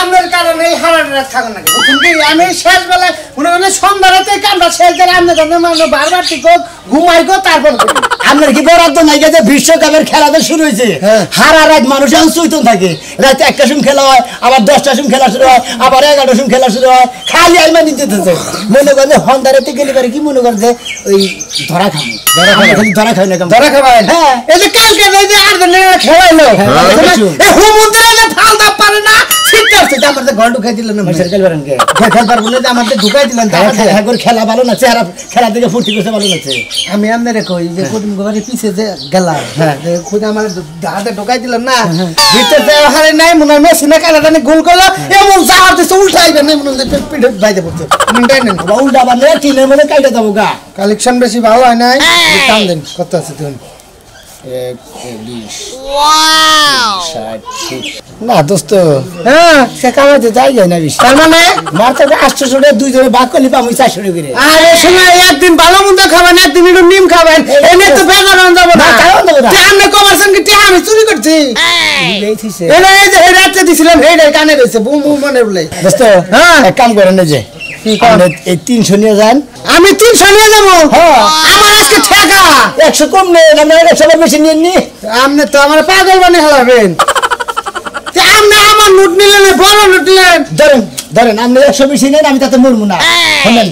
আমার কারণে হারাটা থাকো নাকি আমি শেষ বেলায় মনে করেন সন্ধ্যারাতে কামটা শেষ করে আপনার বারবার ঠিক ঘুমাই গো তারপর আপনার কি বরাদ্দ নাই যে বিশ্বকাপের খেলাতে শুরু হয়েছে হারা রাত মানুষ এখন চৈতন থাকে রাতে 1টার সময় খেলা হয় আবার 10টার সময় খেলা শুরু হয় আবার 11টার সময় খেলা শুরু হয় খালি আইমানি দিতেছে মনে করেন সন্ধ্যারাতে গেলে পারে কি মনে করেন যে ওই ধরা খাবো ধরা খাই না ধরা খাবেন হ্যাঁ এই যে কালকে এই যে আর্জেন্টিনা খেলাইলো এই হুমুন্দ্রে যে ফালদা পারে না ঠিক আছে যে আমাদের ঘর ঢুকাই দিলেন না খেলতে পারেন কে খেলবার বলে যে আমাদের ঢুকাই দিলেন খেলা ভালো না চেহারা খেলা থেকে ফুর্তি করতে ভালো না আমি আপনারে কই যে কোন ঘরে পিছে যে গেলাম হ্যাঁ খুদ আমার হাতে ঢুকাই দিলেন না ভিতরে যাওয়া হারে নাই মনে মেশিনে কাটাটানি গোল করলো এমন যাওয়ার দিচ্ছে উল্টাইবে না মনে হচ্ছে পিঠে বাইতে পড়ছে মিন্টাই নেন উল্টা বানলে টিনের মধ্যে কাইটা যাবো গা কালেকশন বেশি ভালো হয় নাই টান দেন কত আছে তুমি না দোস্ত হ্যাঁ সে কামাতে যাই যায় না বেশি তার মানে মারতে 800 দুইজনে ভাগ করলে পাবো 400 করে আরে শোনা একদিন ভালো মন্দ খাবেন একদিন একটু নিম খাবেন এনে তো বেজার হয়ে যাবো না আপনি কমার্সেন কি আমি চুরি করছি এই যে রাতে দিছিলাম হেডে কানে রয়েছে বুম বুম মনে বলে দোস্ত হ্যাঁ এক কাম করেন এই যে এই 300 নিয়ে যান আমি 300 নিয়ে যাবো আমার আজকে ঠেকা 100 কম নেই আমরা 100 বেশি নিয়ে নি আপনি তো আমার পাগল বানিয়ে হলাবেন আপনি আমার নোট নিলেন বড় নোট নিলেন ধরেন ধরেন আপনি 100 বেশি নেন আমি তাতে মরবো না শুনেন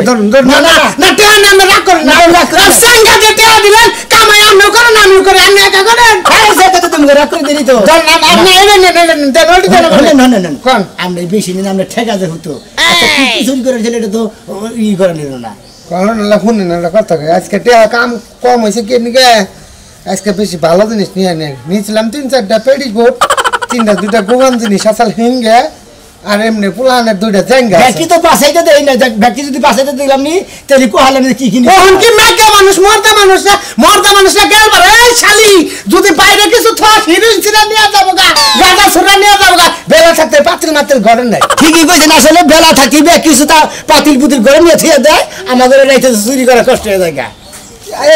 ধরুন ধরুন না না টেন আমি রাগ করেন না সঙ্গে যে টেয়া দিলেন কামাই আপনিও করেন আমিও করি আপনি একা করেন হ্যাঁ সেটা তো তুমি রাগ করে দিলি তো ধরেন আপনি এলেন দেন ওটি দেন না কোন আপনি বেশি নিন আপনি ঠেকা যে হতো আচ্ছা কি চুরি করে দিলে এটা তো ই করে নিল না কারণ না শুনেন না কথা আজকে টেয়া কাম কম হয়েছে কি নিকে আজকে বেশি ভালো জিনিস নিয়ে নিয়েছিলাম 3-4টা পেডি গোট 2টা গোগান জিনিস আসল হিঙ্গে আর এমনি পুলানের 2টা জেঙ্গা ব্যাকি তো পাছাইতে দেই না ব্যাকি যদি পাছাইতে দিলাম নি তাহলে কোহালে কি কিনি কোন কি মেকা মানুষ মরদা মানুষ না গেল বারে এই শালি যদি বাইরে কিছু থস হিরোইন সিরা নিয়ে যাবো গা গাদা সুরা নিয়ে যাবো গা বেলা থাকতে পাতিল মাতিল ঘরে নাই ঠিকই কইছেন আসলে বেলা থাকিবে কিছু তা পাতিল পুতিল ঘরে নিয়ে থিয়ে দেয় আমাদের রাইতে চুরি করা কষ্ট হয়ে যায় গা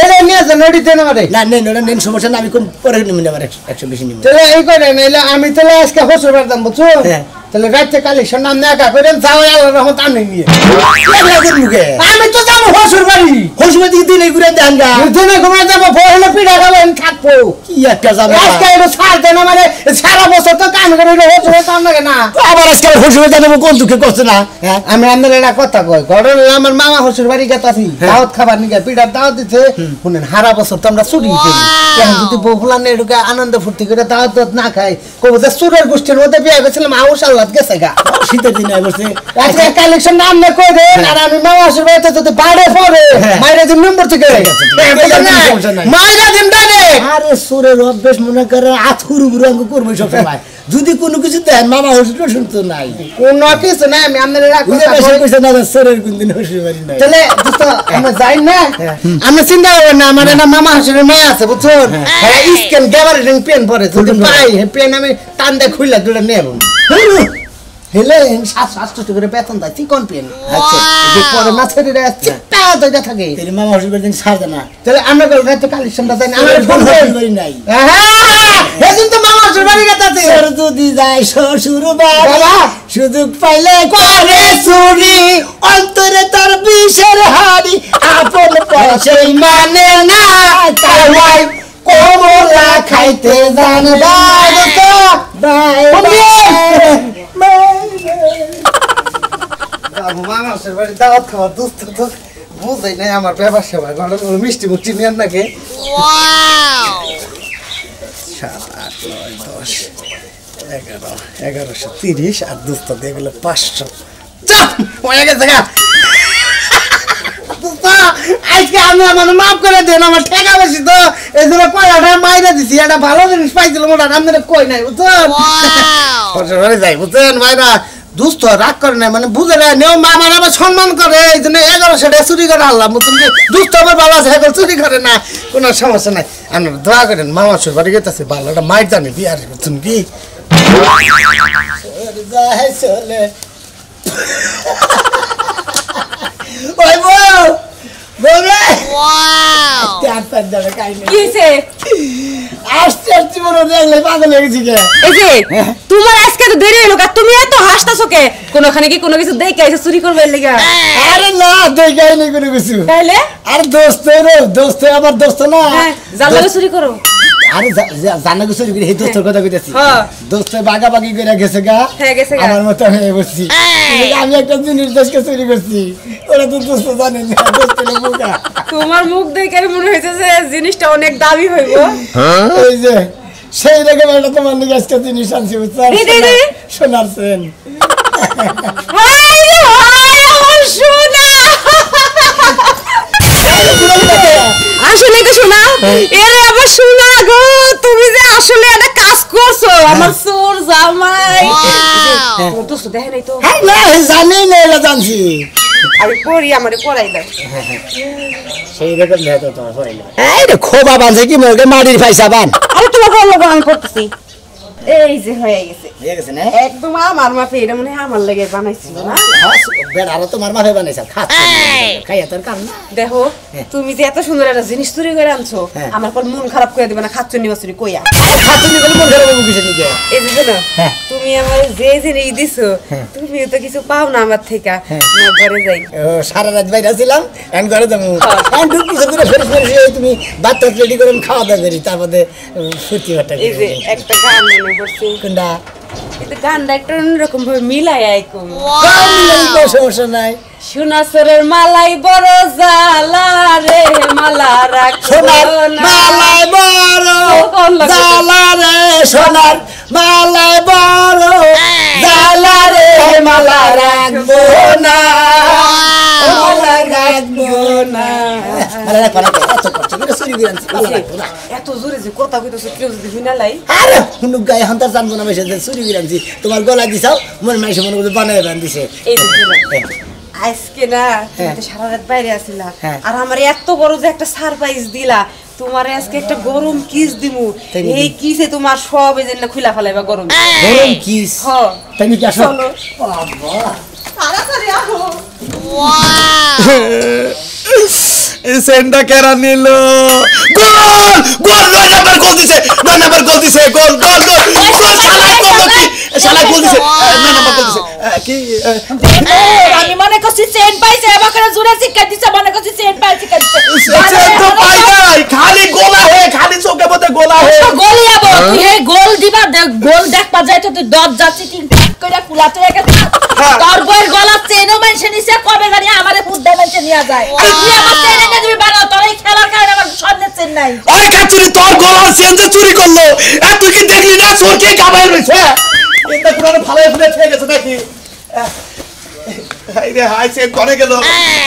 এরে নিয়ে যা নড়ি দেন আমারে না নেন সমস্যা না আমি কোন পরে নিব না 100 বেশি নিব তাহলে এই করে নাইলে আমি তাহলে আজকে হসুরবার দাম বুঝছো তাহলে রাতে কালেকশন নাম না করেন যাও আল্লাহর রহমত আমি নিয়ে আমি তো যাবো হসুরবাড়ি দিনে ঘুরে দেন গা দিনে ঘুরে যাবো বহলে পিঠা খাবেন থাকবো কি একটা যাবে আজকে এটা ছাড় দেন আমারে সারা বছর তো কাম করে হসুরে কাম লাগে না আবার আজকে হসুরে জানাবো কোন দুঃখে করছে না আমি আপনার একটা কথা কই ঘরে আমার মামা হসুর বাড়ি গেতাছি দাওয়াত খাবার নিয়ে পিঠার দাওয়াত দিতে শুনেন সারা বছর তো আমরা চুরি করি এখন যদি বহুলানে ঢুকে আনন্দ ফুর্তি করে দাওয়াত না খাই কব যে চুরের গোষ্ঠীর মধ্যে বিয়ে গেছিলাম আউশ আল্লাহ গেছে গা শীতের দিনে বসে আজকে কালেকশন নাম না কই দেন আর আমি মামা হসুর বাড়িতে যদি বাড়ে পড়ে মাইরা দিন নম্বর থেকে মাইরা দিন ডানে আরে চুরের অভ্যেস মনে করে আথুর গুরু করবো সব সময় যদি কোনো কিছু দেন মামা হসুর শুনতো নাই কোন কিছু নাই আমি আপনার তাহলে আমরা যাই না আমরা চিন্তা করবেন না আমার একটা মামা হাসুরের মেয়ে আছে বুঝছেন হ্যাঁ স্ক্যান গ্যাবারিং পেন পরে যদি পাই পেন আমি টান দিয়ে খুললা দুটো নেব হেলে 700 করে বেতন দেয় চিকন পেন আচ্ছা যে পরে না ছেড়ে দেয় চিপটা দইটা থাকে তাহলে মামা হসুর বেতন ছাড় দেয় না তাহলে আমরা রাতে কালেকশনটা দেন আমার ফোন করি নাই হ্যাঁ এদিন তো মামা হসুর বাড়ি গেতাছে সর যদি যায় শ্বশুর বাবা সুযোগ পাইলে করে চুরি অন্তরে তার বিষের হাড়ি আপন পয়সাই মানে না তাই কোমলা খাইতে জানে বাই মামা হসুর বাড়ি দাওয়াত খাওয়া দুস্থ তো বুঝাই নাই আমার ব্যবসা ভাই মিষ্টি মুষ্টি নিয়ে নাকি 1130 আর দুস্থ দিয়ে গেলে 500 হয়ে গেছে গা আজকে আমি আমার মাফ করে দেন আমার ঠেকা বেশি তো এই জন্য পয়সাটা মাইরা দিছি একটা ভালো জিনিস পাইছিলাম ওটা আপনারা কই নাই বুঝছেন যাই বুঝছেন ভাইরা দুস্থ রাগ করে না মানে বুঝে না নিয়ম আমার আবার সম্মান করে এই জন্য 1100 টাকা চুরি করে আনলাম বুঝছেন কি দুস্থ আমার বাবা আছে এখন চুরি করে না কোনো সমস্যা নাই আপনারা দোয়া করেন মামা শ্বশুর বাড়ি গেতেছে ভালো একটা মাইর জানি বিয়ার বুঝছেন কি চলে ওই বউ বলে Wow! আস্তে যাবে কাহিনী কি হইছে আস্তে আস্তে মনে দেখলে পাগল হয়ে গেছি কে এই যে তোমার আজকে তো দেরি হলো তুমি এত হাসতাছো কে কোনখানে কি কোনো কিছু দেখে এসে চুরি করবে লাগা আরে না দেখাই নেই কোনো কিছু তাইলে আরে দোস্ত রে দোস্ত আমার দোস্ত না হ্যাঁ জানলা চুরি করো আরে জানা কিছু করে এই দোস্তের কথা কইতাছি হ্যাঁ। দোস্ত বাগাবাগি করে গেছে গা হ্যাঁ, গেছে গা। আমার মতো হয়ে বসছি আমি একটা জিনিস দোষকে চুরি করছি ওরা তো দোস্ত জানে না দোস্ত বোকা তোমার মুখ দেখে মনে হইছে যে জিনিসটা অনেক দামি হইব এই যে সেই রকম একটা তোমার নিয়ে আজকে জিনিস আনছি বুঝছো দি, দি, দি। সোনার চেন হাই রে হাই আমার সোনা আসলে তো শোনা এরে আমার শোনা গো তুমি যে আসলে একটা কাজ করছো আমার সোর জামাই তোমার দোস্ত দেখে নাই তো হ্যাঁ না জানি না এটা জানছি আমি পড়ি আমারে পড়াই দাও সেই রকম দেখো তোমার পড়াইলো এই রে খোবা বাঁধে কি মোকে মাটির পয়সা বান আরে তোমার ভালো লাগবে আমি পড়তেছি এই যে হয়ে গেছে হয়ে গেছে না একদম আমার মাপে এটা মনে হয় আমার লাগে বানাইছিল না বেড় আরো তোমার মাথায় বানাইছে খাচ্ছে খাইয়া তোর কাম না দেখো তুমি যে এত সুন্দর একটা জিনিস চুরি করে আনছো হ্যাঁ। আমার পর মন খারাপ করে দিবে না খাচ্ছ নিবা চুরি কইয়া খাচ্ছে নি বলে মন খারাপ হবে কিসের নিকে এই যে জানো হ্যাঁ। তুমি আমার যে জিনিস দিছো তুমি তো কিছু পাও না আমার থেকে হ্যাঁ। না ঘরে যাই সারা রাত বাইরে ছিলাম এখন ঘরে যাবো এখন ঢুকি করে ফেরে ফেরে তুমি বাচ্চা রেডি করে খাওয়া দাওয়া করি তারপরে ফুর্তি ফাটা এই যে একটা গান মনে করছি কোনটা কিন্তু গানটা একটা অন্যরকম ভাবে মিলাই আইকো সমস্যা নাই সোনাসরের মালাই বড় জালা রে মালা রাখো সোনার না মালায় বড় কোন লাগে? জালা রে সোনার মালায় বড় জালা রে মালা রাখবো না মালা রাখবো না মালা রাখবো না এত করছে কিন্তু চুরি করে আনছি মালা রাখবো না এত জোরে যে কথা কইতেছো কেউ যদি শুনা লাই আরে হুনুক গায়ে হান্তার জানবো না মেশে চুরি করে আনছি তোমার গলা দিছাও মনে মাইসে মনে করতে বানায় বান দিছে এই যে আজকে না তুমি তো সারা রাত বাইরে আছিলা হ্যাঁ। আর আমার এত বড় যে একটা সারপ্রাইজ দিলা তোমারে আজকে একটা গরম কিস দিমু তাই নাকি? এই কিসে তোমার সব এই জন্য খুলা ফেলাইবা গরম গরম কিস হ তাই নাকি আসো চলো। তাড়াতাড়ি আহো সেন্ডা কেরা নিল গোল গোল 9 নাম্বার গোল দিছে 9 নাম্বার গোল দিছে গোল গোল গোল গোল শালা গোল কি শালা গোল দিছে 9 নাম্বার গোল দিছে কি আমি মনে করছি চেন পাইছে এবার করে জোরে শিক্ষা দিছে মনে করছি চেন পাইছে সে তো পাই নাই খালি গোলা হে খালি চোখে মধ্যে গোলা হে গোল যাবো তুই এই গোল দিবা গোল দেখবা যাই তো তুই দর যাচ্ছি তিন কইরা কুলাতে রেখে তোর বই গলা চেনও মানছে নিছে কবে জানি আমারে ফুদ্দা মানছে নিয়া যায় তুই আমার চেন এনে দিবি বানাও তোর এই খেলার কারণে আমার সামনে চেন নাই ওই কাচুরি তোর গলার চেন যে চুরি করলো আর তুই কি দেখলি না চোর কে কাবাই রইছে এটা পুরো ভালো ফুলে খেয়ে গেছে নাকি হাই রে হাই সে করে গেল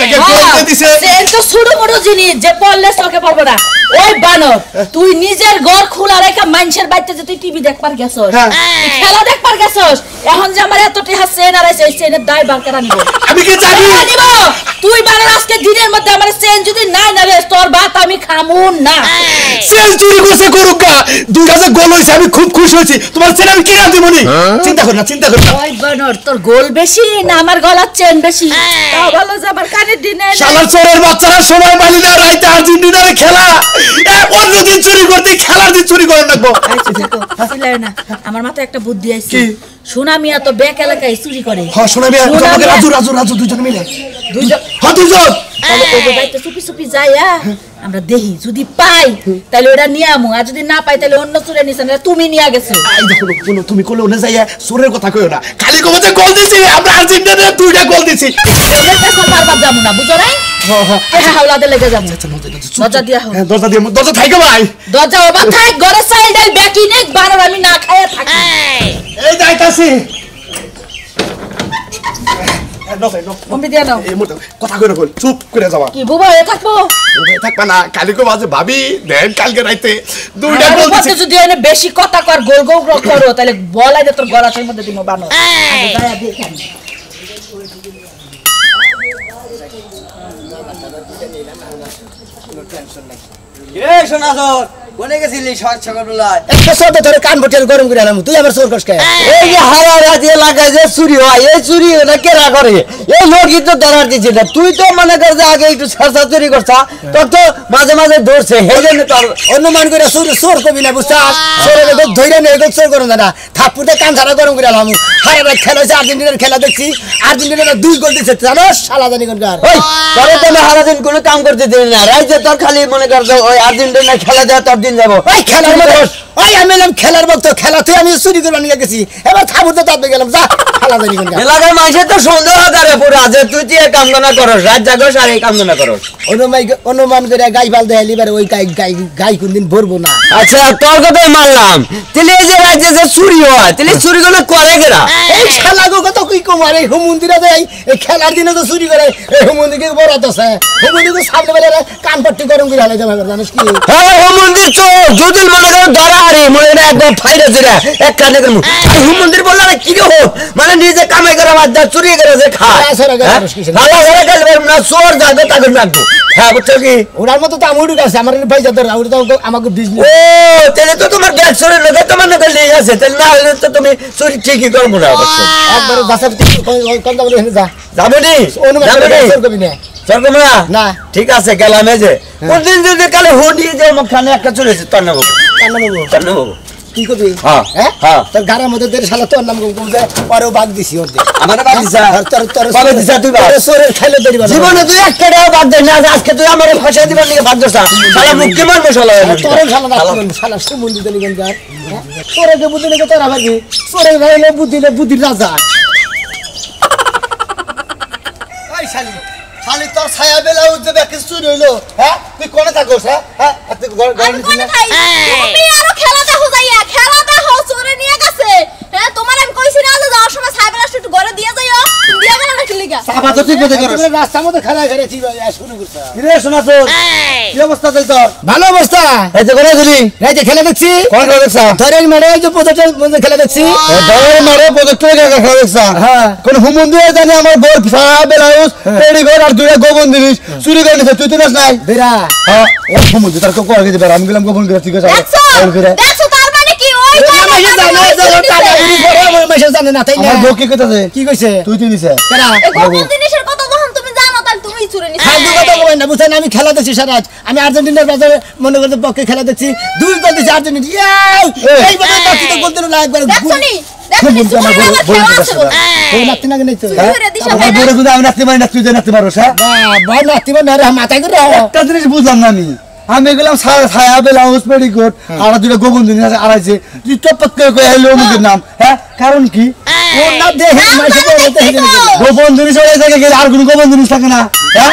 তাকে গোল দিয়ে দিছে চেন তো ছোট বড় জিনিস যে পড়লে চোখে পড়বে না ওই বানর তুই নিজের ঘর খোলা রেখে মানুষের বাড়িতে যে তুই টিভি দেখবার গেছস হ্যাঁ। খেলা দেখবার গেছস এখন যে আমার এত টিহা চেন আর এই চেনের দায় বার করে নিব আমি কি জানি নিব তুই বানর আজকে দিনের মধ্যে আমার চেন যদি নাই না রে তোর ভাত আমি খামুন না চেন চুরি করছে করুক গা দুইটা যে গোল হইছে আমি খুব খুশি হইছি তোমার চেন আমি কিনে আনতে মনি চিন্তা কর না ওই বানর তোর গোল বেশি না আমার গলার চেন বেশি তাও ভালো যে আমার কানের দিনে শালার চোরের বাচ্চারা সময় পাইলি না রাইতে আর্জেন্টিনার খেলা অন্যদিন চুরি করতে খেলার দিন চুরি করে রাখবো না আমার মাথায় একটা বুদ্ধি আইছে সোনা মিয়া তো ব্যাক এলাকায় চুরি করে হ্যাঁ শোনাবি তোমাকে রাজু রাজু রাজু দুজন মিলে দুইজন হ্যাঁ দুজন তাহলে ওই বাড়িতে চুপি চুপি যাইয়া আমরা দেখি যদি পাই তাহলে ওটা নিয়ে আমু আর যদি না পাই তাহলে অন্য চুরে নিছেন তুমি নিয়ে গেছো এই দেখো কোন তুমি কোলে ওনে যাইয়া চোরের কথা কইও না খালি কমতে গোল দিছি আমরা আর্জেন্টিনার দুইটা গোল দিছি ওদের কাছে বারবার যাবো না বুঝো নাই হ্যাঁ হাওলাতে লেগে যাবো দরজা দিয়া হোক হ্যাঁ দরজা দিয়ে দরজা থাইকে ভাই দরজা ওবা থাক ঘরে চাইল ডাল ব্যাকি নেক বানর আমি না খাইয়া থাকি এই যাইতাছি কমবি দিয়া নাও এই মতো কথা কইরা কই চুপ করে যাওয়া কি বুবা হয়ে থাকবো থাকবা না কালি কো বাজে ভাবি দেন কালকে রাইতে দুইটা গোল দিছি যদি এনে বেশি কথা কর গোল গোল করো তাহলে বলাই দে তোর গলার মধ্যে দিমো বানর আগে যায়া দেখান এ শোনা কোনে গেছিলি সকালবেলায়? একটা শব্দ ধরে কান বটিয়ে গরম করে আলাম, তুই আমার চোর কষ্ট খায়। এই যে হারা রাত এলাকায় যে চুরি হয়, এই চুরি ওটা কেরা করে? এই লোকই তো ধরার দিচ্ছে না। তুই তো মনে কর যে আগে একটু সারসা চুরি করছা, তোর তো মাঝে মাঝে ধরছে, সেই জন্য তোর অনুমান করে চোর কবি না বুঝছাস, চোরের ধৈর্য নেই চোর করুন না, থাপ্পুতে কান ছাড়া গরম করে আলাম। হারা রাত খেলা হয়েছে, আর্জেন্টিনার খেলা দেখছি, আর্জেন্টিনার 2 গোল দিচ্ছে, জানো শালা জানি কোনকার। ওই তোরে তো আমি সারাদিন কোনো কাম করতে দিই না, রাইতে তোর খালি মনে কর যে ওই আর্জেন্টিনা খেলা দেওয়া তোর দিন যাবো। ওই খেলার মধ্যে ওই আমি এলাম খেলার বক্ত, খেলাতে আমি চুরি করে নিয়ে গেছি, এবার থাপুতে তাপে গেলাম, যা শালা জানি কোনকার। এলাকার মানুষের তো সন্দেহ করে পুরো যে তুই তুই এই কামনা করস, রাত জাগস আর এই কামনা করস। অনুমান করে গাই ফাল দেয় এবার ওই গাই কোনদিন ভরবো না। আচ্ছা তোর কথাই মানলাম, তাহলে এই যে রাজ্যে যে চুরি হয়, তাহলে চুরি গুলো করে কেরা? এই শালাগো কত কি কমার, এই হুমন্দিরা দেয় এই খেলার দিনে তো চুরি করে, এই হুমন্দিকে বরাত আছে, হুমন্দিকে সামনে বেলা কান পট্টি গরম করে হালে জমা করে, জানিস কি? হ্যাঁ ও মন্দির চোর যদি মনে করো ধরা হারি মনে করে একদম ফাইরে চুরা এক কানে করবো। হুম মন্দির বললো না কি হোক, মানে নিজে কামাই করে বাদ যা চুরি করে যে খায়, ভালো করে গেলে না চোর যাবে তাকে রাখবো। হ্যাঁ বুঝছো কি? ওনার মতো তো আমুডুক আছে, আমার পয়সা ধর, ওটা তো আমাকে বিজনেস। ও তাহলে তো তোমার ব্যাগ চোরের লোকে তোমার লোকে লেগে আছে, তাহলে না হলে তো তুমি চুরি ঠিকই করবো না। একবার বাসা কোন দাম এখানে যা যাবো নি অনুমান করে চোর কবি না। চরকমরা না ঠিক আছে গেলাম, এই যে কোনদিন যদি কালে হুডি যে মুখখানে একটা চলেছে তোর নেবো, কান্না নেবো তোর নেবো। কি করবি? হ্যাঁ হ্যাঁ তোর গাড়ির মধ্যে তোর শালা তোর নাম কমছে, পরেও বাদ দিছি ওর দিয়ে। আমার বাদ দিছা? তোর কবে দিছা তুই বাদ? চোরের খাইলে দেরি বাদ। জীবনে তুই একটা টাকাও বাদ দেয় না, আজকে তুই আমার ফাঁসিয়ে দিবার নিয়ে বাদ দিছা, শালা মুখ কি মারবো শালা? তোরে শালা রাখবেন, শালা সুমন্দি দেলি গঙ্গার। তোরে যে বুদ্ধি লেগে তোরা ভাবি, তোরে ভাইলে বুদ্ধির রাজা। এই শালি, শালি তোর ছায়া বেলা উঠতে ব্যাকে চুরি হইলো, হ্যাঁ? তুই কোনে থাকোস, হ্যাঁ? তুই গাড়ি নিছিস না? তুমি আরো খেলা দেখো যাইয়া, খেলা দেখো চোরে নিয়ে গেছে। হ্যাঁ তোমার আমি কইছি না যে যাওয়ার সময় সাইবেল একটু ঘরে দিয়ে যাইও, দিয়া গেল না কি লিগা? সাবা তো ঠিক মতো করস। রাস্তার মধ্যে খেলা খেলেছি শুরু করছ। রে শোনা তো কি অবস্থা চল তোর? ভালো অবস্থা। এই যে করে দিলি এই যে খেলা দেখছি, কোন করে দেখছ? ধরেন মারে এই যে প্রজেক্টের মধ্যে খেলা দেখছি। দৌড় মারে প্রজেক্টর খেলা দেখছ? হ্যাঁ। কোন হুমন্দি জানি আমার বর সারা বেলাউস পেড়ি ঘর আর দুইটা গোবন জিনিস চুরি করে নিছে, তুই তো নাস নাই? বেরা হ্যাঁ ও হুমন্দি তার কো করে দিবে, আমি গেলাম গোবন করে ঠিক আছে। দেখছো দেখছো তার মানে কি ওই জানে না তাই না? আমার বউ কি কইতাছে? কি কইছে? তুই তুই নিছে কেরা? গোপন জিনিসের কথা যখন তুমি জানো তাহলে তুমি চুরে নিছো। ফালতু কথা বলেন না, বুঝছেন? আমি খেলা দেখছি সারা রাত, আমি আর্জেন্টিনার বাজারে মনে করতে পক্ষে খেলা দেখছি, 2 গোল দিছে আর্জেন্টিনা। এই বলে বাকি তো গোল দিল না একবার। দেখছনি দেখছনি চুরে আমার খেলা আছে বল। ওই নাতি না নেই তো। চুরে দিশা আমার বউরে যদি আমি নাচতে পারি না, তুই যে নাচতে পারোস? হ্যাঁ বাহ নাতি না রে মাথায় করে। একটা জিনিস বুঝলাম না আমি গেলাম ছায়া বেলাউস পেডিকোট আর দুটো গোবন জিনিস আছে আড়াইছে, তুই টপট করে কই হলো মুখের নাম, হ্যাঁ কারণ কি? ও না দেখে মাসে বলতে হেগে গোপন জিনিস ওই জায়গায় গেলে আর কোনো গোপন জিনিস থাকে না, হ্যাঁ?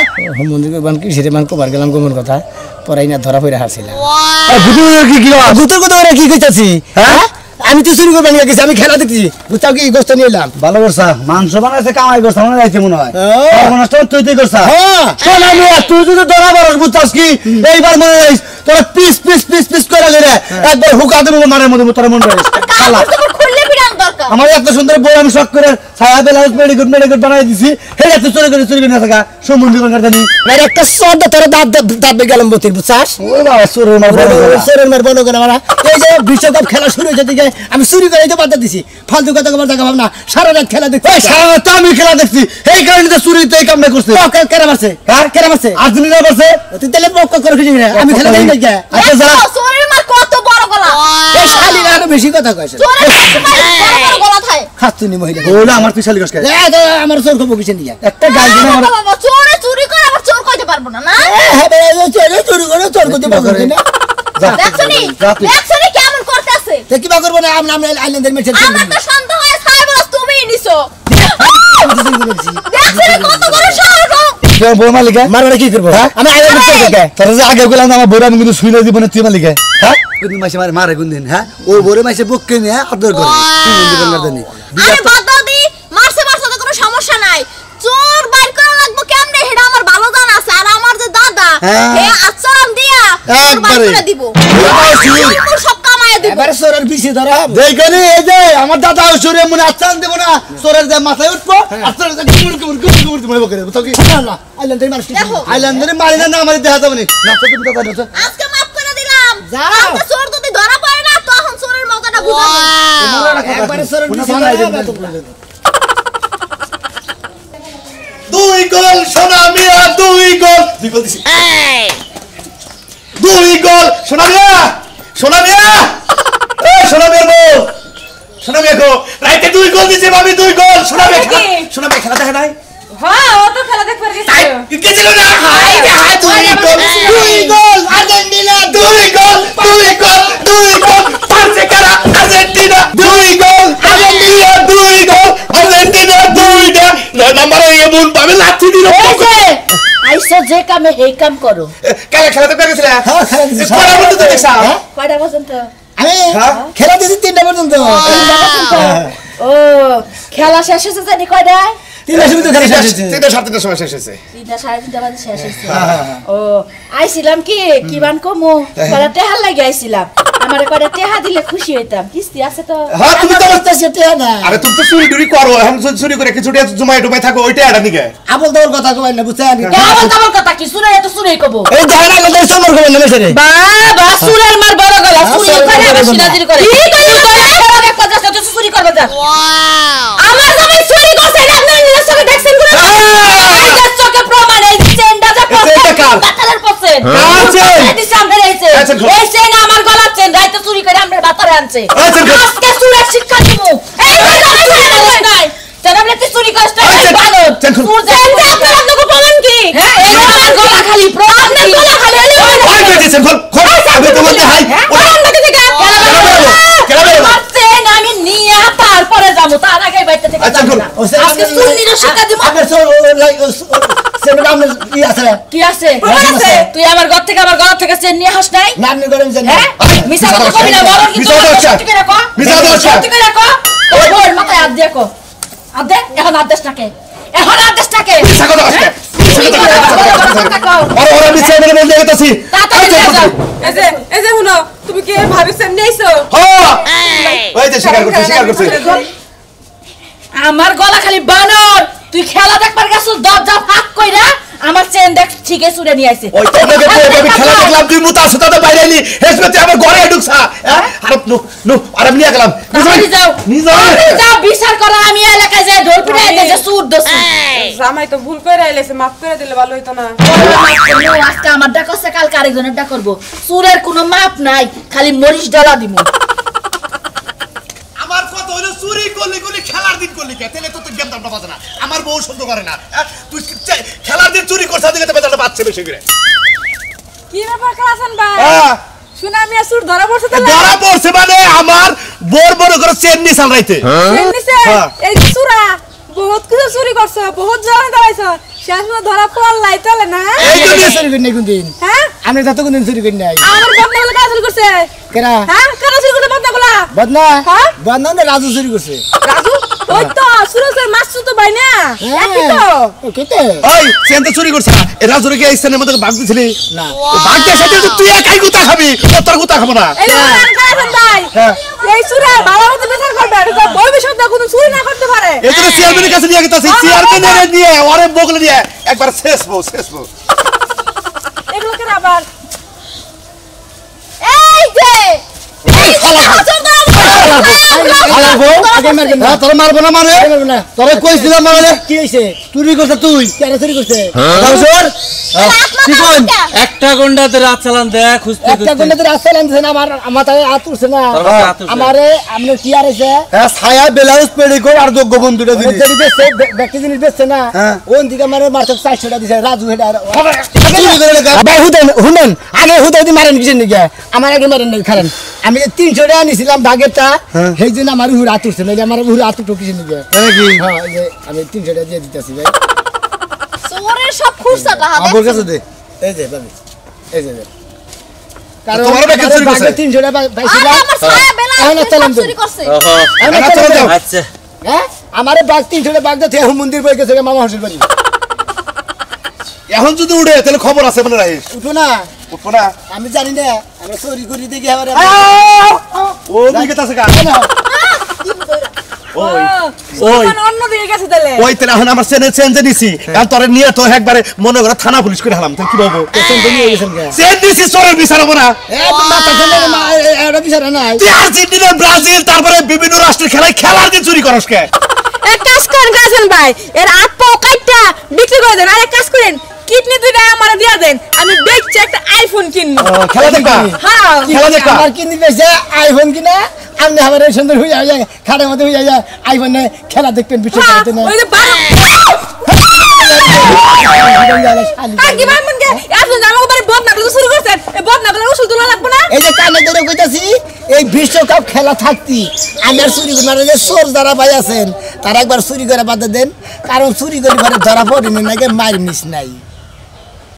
মন্দিরে বান কি সেরে মান কবার গেলাম গোমন কথা পরাই না ধরা পড়ে হাসিলাম। ভূতের কি কি হয়? ভূতের কথা ওরা কি কইতাছি, হ্যাঁ? আমি তো চুরি করবার নিয়ে গেছি, আমি খেলা দেখছি, বুঝছাও কি গোস্ত নিয়ে এলাম। ভালো করছা, মাংস বানাইছে কামাই করছা মনে যাইছে মনে হয়। তুই তুই করছা। হ্যাঁ শোন আমি তুই যদি ধরা বড় বুঝছাস কি এইবার মনে যাইস তোরা পিস পিস পিস পিস করে গেলে একবার হুকা দেবো মানের মধ্যে তোরা মনে রাখিস। শালা তোমার খুললে ফিরান দরকার। আমার এত সুন্দর বই আমি শখ করে ছায়া বেলাউস মেডিকেট বানাই দিছি, হেলে তুই চুরি করে না থাকা সম্বন্ধী করে জানি আর একটা সর্দ তোর দাঁত গেলাম বতির, বুঝছাস? ও বাবা চোরের মার চোরের মার বন্ধ করে মারা। এই যে বিশ্বকাপ খেলা শুরু হয়েছে দিকে আমি চুরি করে তো বাদ দিছি, ফালতু কথা কবার দেখা ভাবনা, সারা রাত খেলা দেখছি। তো আমি খেলা দেখছি, এই কারণে তো চুরি তো এই কামটা করছে। কেরা মারছে? হ্যাঁ কেরা মারছে? আর্জেন্টিনা করছে। তুই তাহলে বক করে খুঁজে আমি খেলা দেখি না। আচ্ছা যা দেখছো চোরের মার কত বড় গলা। এই শালি না আরো বেশি কথা কইছে, চোরের মার বড় বড় গলা থাকে। খাতুনি মহিলা ওলা আমার পিছালি কষ্ট আমার চোর খবর কিছু নিয়ে একটা গাল দিন আমার বাবা চোরে চুরি করে আবার চোর কইতে পারবো না না। চুরি করে চোর করতে পারবো না। দেখছনি দেখছনি কেমন করতেছে। কি বা করবো না? আমরা আইল্যান্ডের মেছে আমার তো সন্দেহ হয় সাইবল তুমিই নিছো। দেখছনি কত বড় সাহস। তোর বউ মালিকা মারো কি করবো? আমি আইল্যান্ডের চোর দেখে তোর যে আগে গেলাম আমার বউরা আমি কিন্তু শুনে দিব না তুই মালিকা, হ্যাঁ? কোন মাসে মারে কোন দিন, হ্যাঁ? ওই বউরে মাসে বককে নিয়ে আদর করে তুই মন্দির বাংলা জানি আরে বাদ দি মারছে তো কোনো সমস্যা নাই। চোর বাইর করা লাগবে কেমনে হেডা আমার ভালো জানা আছে। আর আমার যে দাদা হে আচরণ দিয়া চোর বাইর করে দিব, সব কামায় দিব। এবারে চোরের পিছে ধরা দেখনি এই যে আমার দাদা সুরে মনে আচ্ছান দেব না, চোরের যে মাথায় উঠবো আচ্ছান কুমুর তুমি বকে দেব তো কি আইল্যান্ডের মানুষ দেখো আইল্যান্ডের মারি না আমার দেখা যাবে না। নাচো তুমি দাদা নাচো। আজকে মাফ করে দিলাম। যাও কালকে চোর যদি ধরা পড়ে না তখন চোরের মজাটা বুঝাবো একবারে সরল দিছি দুই গোল সোনা মিয়া দুই গোল দিছি দুই গোল সোনা মিয়া সোনা মিয়া এ সোনা মিয়া গো সোনা মিয়া গো রাইতে দুই গোল দিছে ভাবি দুই গোল সোনা মিয়া খেলা দেখা নাই হ্যাঁ ও তো খেলা দেখবার গেছে কে ছিল না হাই হাই দুই গোল আর্জেন্টিনা দুই গোল পারছে কারা আর্জেন্টিনা দুই গোল আর্জেন্টিনা দুইটা নাম্বার এমন ভাবে লাথি দিল আইসো যে কামে এই কাম করো খেলা তো গেছিল হ্যাঁ খেলা দিছি কয়টা পর্যন্ত দেখছা কয়টা পর্যন্ত আমি খেলা দিছি 3টা পর্যন্ত ও খেলা শেষ হয়েছে জানি কয়টায় 3টা সময় তো খেলা শেষ হয়েছে 3টা 3:30 সময় শেষ হয়েছে 3টা 3:30 বাজে শেষ হয়েছে ও আইছিলাম কি বান কমু কয়টা টেহা লাগি আইছিলাম আমারে কয়টা টেহা দিলে খুশি হইতাম কিস্তি আছে তো হ্যাঁ তুমি তো অবস্থা সেটা না আরে তুমি তো চুরি করো এখন চুরি করে কিছু জমাই ডুবাই থাকো ওইটা এটা নিকে আবল দর কথা কই না বুঝছেন কেমন কেমন কথা কি শুনে তো শুনেই কব এই জানা কথা সমর কই না মেসরে বাবা সুরের মার বড় গলা চুরি করে আবার সিনাজির করে কি কইলি করে খেলা দেখ কথা তো চুরি করবে যা আমার জামাই চুরি করছে না আপনি নিজের চোখে দেখছেন করে নিজের চোখে প্রমাণ এই চেনটা যা বাতারের পছন আছে এই সামনে রয়েছে এই চেন আমার গলার চেন রাইতে চুরি করে আমরা বাতারে আনছে আজকে চুরের শিক্ষা দিব এই নাই জানাবলে তুই চুরি করছ না ভালো তোর চেন যা আপনার লোক প্রমাণ কি হ্যাঁ এই আমার গলা খালি প্রমাণ না গলা খালি কই কইছেন খোল আমি তো বলতে হাই চেন আমি নিয়ে তারপরে যাবো তার আগে বাইতে থেকে যাবো না আজকে চুরির শিক্ষা দিব আপনার সেটা আপনার কি আছে তুই আমার ঘর থেকে আমার ঘর থেকে চেন নিয়ে হাস নাই না আপনি করেন জানেন হ্যাঁ মিছা কথা কবি না বড় কিন্তু সত্যি করে কো সত্যি করে কো ওর মাথায় হাত দিয়ে কো হাত দে এখন আদেশটাকে মিছা কথা আছে ওরা মিছা বলে বলতে গেছি তাড়াতাড়ি যাও এই যে শুনো তুমি কি ভাবিছ এমনি আইছো হ্যাঁ ওই যে স্বীকার করছে আমার গলা খালি বানর তুই খেলা দেখবার গেছস দরজা ফাঁক কইরা আমার চেন দেখ ঠিকই চুরে নিয়ে আইছে ওই তোকে আমি খেলা দেখলাম তুই মুতা সুতা তো বাইরে এলি হেসমেতে আমার ঘরে ঢুকছা হ্যাঁ আর নো আর আমি নিয়ে গেলাম যাও বিচার করো আমি এলাকায় যাই ঢোল পিটাই দে যে সুর দছি জামাই তো ভুল কইরা আইলেছে মাফ করে দিলে ভালো হইতো না আজকে আমার ডাক আছে কালকে আরেকজনের ডাক করব সুরের কোনো মাপ নাই খালি মরিচ ডলা দিমু আমার কথা হলো চুরি করলি খেলার দিন করলি কে তাহলে তো গেম দামটা বাজে না আমার বউ সহ্য করে না তুই খেলার দিন চুরি করছ দিকে তো বেজাটা বাচ্চা বেশি করে কি ব্যাপার কালাসান ভাই হ্যাঁ শুনে আমি আসুর ধরা পড়ছে তো ধরা পড়ছে মানে আমার বড় করে চেন নি চালাইতে এমনিছে এই যে চুরা বহুত কিছু চুরি করছো বহুত জন দাঁড়াইছো শেষ না ধরা পড়লাই তাহলে না এই যে চুরি করি নাই কোনদিন হ্যাঁ আমি যত কোনদিন চুরি করি নাই আমার বদনাগুলো কাজ চুরি করছে কেরা হ্যাঁ কাজ চুরি করতে বদনাগুলো বদনা হ্যাঁ? বদনা না রাজু চুরি করছে রাজু ওই তো সুরজের মাছু তো ভাই না একই তো কেতে ওই চেন তো চুরি করছ এ রাজুরে কি স্থানের মধ্যে ভাগ দিছিলি না ভাগ দিয়ে সাথে তুই একাই গুতা খাবি তোর গুতা খাবো না এই কালাসান ভাই এই চুরা ভালো মতো বিচার করবে আর ভবিষ্যতে কোনো চুরি না করতে পারে এজন্য চেয়ারম্যানের কাছে নিয়ে গেতাছি চেয়ারম্যানের নিয়ে ওরে বগলে নিয়ে একবার শেষ বউ এগুলো কেন আবার এই যে তোর মারবো না মানে তোরে কইছিলাম মানে কি হইছে চুরি করছ তুই কেন চুরি করছে একটা গন্ডাতে রাত চালান দেখ খুঁজতে একটা গন্ডাতে রাস্তা লানছে না আমার মাথায় হাত উঠছে না আমারে আমনে কি আর হইছে ছায়া ব্লাউজ পেডিকোট আর যোগ্য বন্ধুটা দিলি যদি বেচছে ব্যক্তি জিনিস বেচছে না ওন দিকে মানে মারতে 400 টাকা দিছে রাজু হেডা ভাই হুনেন আগে হুদাই মারেন কিসের নিকে আমার আগে মারেন নাই খারান আমি 300 টাকা নিছিলাম বাগেরটা সেই জন্য আমার হুর হাত উঠছে না আমার হুর হাত উঠো কিসের নিকে নাকি হ্যাঁ এই যে আমি 300 টাকা দিয়ে দিতেছি ভাই চোরের সব খুরসা টাকা আমার কাছে দে এই যে ভাবি এই যে কারণ তোমার ব্যাগে চুরি করছে 300 টাকা পাইছিলাম আমার ছায়া বেলা এখন চালান চুরি করছে আচ্ছা হ্যাঁ আমারে বাগ 300 টাকা বাগ দে থেকে মন্দির বই গেছে মামা হাসির বাড়ি এখন যদি উড়ে তাহলে খবর আছে মনে রাখিস উঠো না উঠবো না আমি জানি না আমরা চুরি করি দেখি আবার ও দিকে তাছে কা ওই অন্য দিকে গেছে তাহলে ওই তেলে এখন আমার চেঞ্জ দিছি কারণ তোরে নিয়ে তো একবারে মনে করে থানা পুলিশ করে হালাম কি বলবো চেঞ্জ দিছি চোরের বিচার হবো না তুই আর্জেন্টিনা ব্রাজিল তারপরে বিভিন্ন রাষ্ট্রের খেলায় খেলার দিন চুরি করস কে এক কাজ করেন গাছেন ভাই এর হাত পা কাটটা বিক্রি করে দেন আর এক কাজ করেন কিডনি দুইটা আমারে দিয়া দেন আমি দেখছি একটা আইফোন কিনবো খেলা দেখবা হ্যাঁ খেলা দেখবা আমার কিনে দিয়েছে আইফোন কিনা আপনি আমার এই সুন্দর হয়ে যায় খাটের মধ্যে হয়ে যায় আইফোনে খেলা দেখবেন বিশ্ব খেলাতে না ওই যে কি ভাববেন কে আপনি জামাকে বাড়ি বদনাগুলো শুরু করছেন এই বদনাগুলো ওষুধ তোলা লাগবে না এই যে কানে ধরে কইতাছি এই বিশ্বকাপ খেলা থাকতি আমি আর চুরি করে যে চোর যারা ভাই আছেন তারা একবার চুরি করে বাদ দেন কারণ চুরি করে ঘরে ধরা পড়েনি নাকি মার মিস নাই